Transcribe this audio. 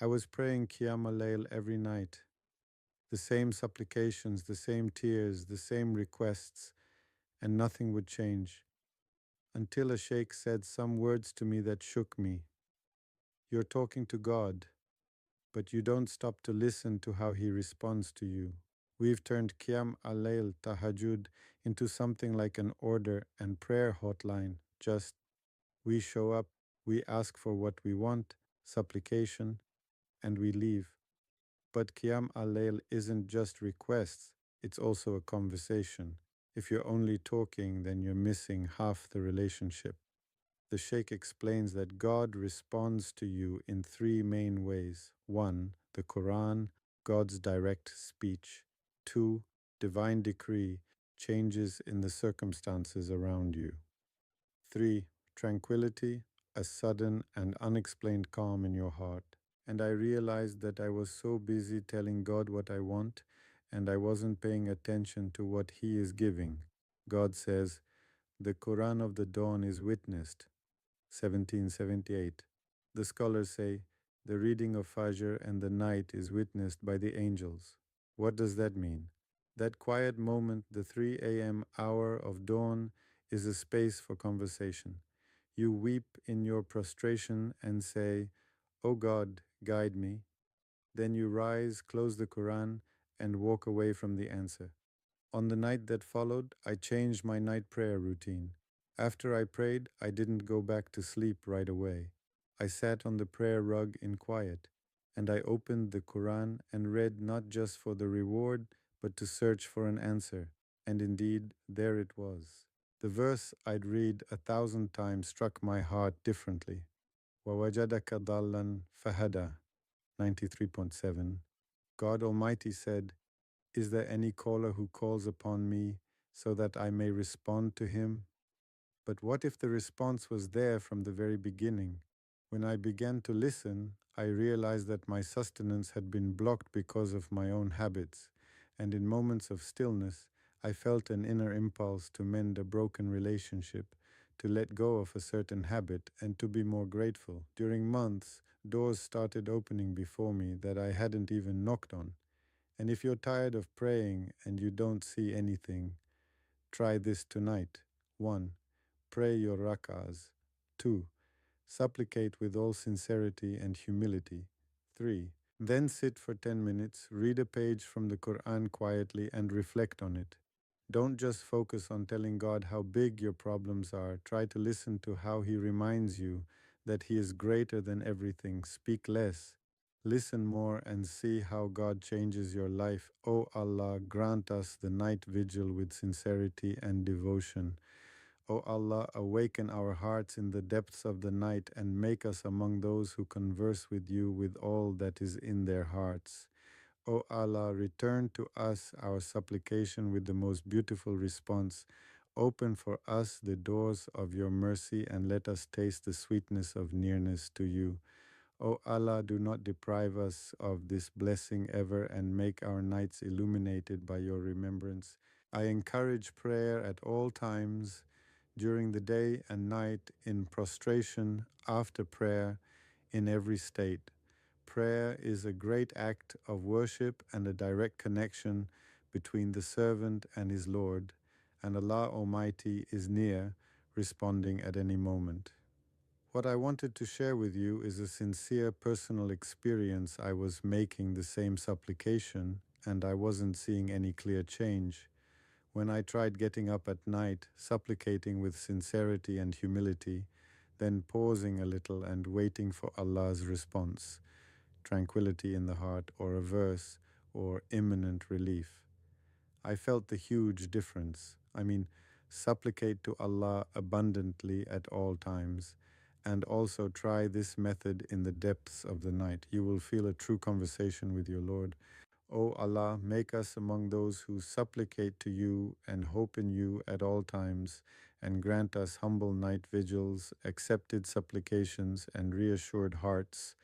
I was praying Qiyam al-Layl every night, the same supplications, the same tears, the same requests, and nothing would change. Until a sheikh said some words to me that shook me. You're talking to God, but you don't stop to listen to how He responds to you. We've turned Qiyam al-Layl, Tahajjud, into something like an order and prayer hotline. Just we show up, we ask for what we want, supplication, and we leave. But Qiyam al-Layl isn't just requests, it's also a conversation. If you're only talking, then you're missing half the relationship. The Sheikh explains that God responds to you in three main ways. One, the Quran, God's direct speech. Two, divine decree, changes in the circumstances around you. Three, tranquility, a sudden and unexplained calm in your heart. And I realized that I was so busy telling God what I want, and I wasn't paying attention to what He is giving. God says, the Quran of the dawn is witnessed, 1778. The scholars say, the reading of Fajr and the night is witnessed by the angels. What does that mean? That quiet moment, the 3 a.m. hour of dawn, is a space for conversation. You weep in your prostration and say, O God, guide me. Then you rise, close the Quran, and walk away from the answer. On the night that followed, I changed my night prayer routine. After I prayed, I didn't go back to sleep right away. I sat on the prayer rug in quiet, and I opened the Quran and read not just for the reward, but to search for an answer. And indeed, there it was. The verse I'd read 1,000 times struck my heart differently. وَوَجَدَكَ ضَالًّا فَهَدَى, 93.7. God Almighty said, is there any caller who calls upon me so that I may respond to him? But what if the response was there from the very beginning? When I began to listen, I realized that my sustenance had been blocked because of my own habits, and in moments of stillness, I felt an inner impulse to mend a broken relationship, to let go of a certain habit, and to be more grateful. During months, doors started opening before me that I hadn't even knocked on. And if you're tired of praying and you don't see anything, try this tonight. 1. Pray your rak'ahs. 2. Supplicate with all sincerity and humility. 3. Then sit for 10 minutes, read a page from the Quran quietly and reflect on it. Don't just focus on telling God how big your problems are. Try to listen to how He reminds you that He is greater than everything. Speak less. Listen more and see how God changes your life. O Allah, grant us the night vigil with sincerity and devotion. O Allah, awaken our hearts in the depths of the night and make us among those who converse with you with all that is in their hearts. O Allah, return to us our supplication with the most beautiful response. Open for us the doors of your mercy and let us taste the sweetness of nearness to you. O Allah, do not deprive us of this blessing ever and make our nights illuminated by your remembrance. I encourage prayer at all times, during the day and night, in prostration, after prayer, in every state. Prayer is a great act of worship and a direct connection between the servant and his Lord, and Allah Almighty is near, responding at any moment. What I wanted to share with you is a sincere personal experience. I was making the same supplication and I wasn't seeing any clear change. When I tried getting up at night, supplicating with sincerity and humility, then pausing a little and waiting for Allah's response, tranquility in the heart, or a verse, or imminent relief, I felt the huge difference. Supplicate to Allah abundantly at all times, and also try this method in the depths of the night. You will feel a true conversation with your Lord. O Allah, make us among those who supplicate to you and hope in you at all times, and grant us humble night vigils, accepted supplications, and reassured hearts.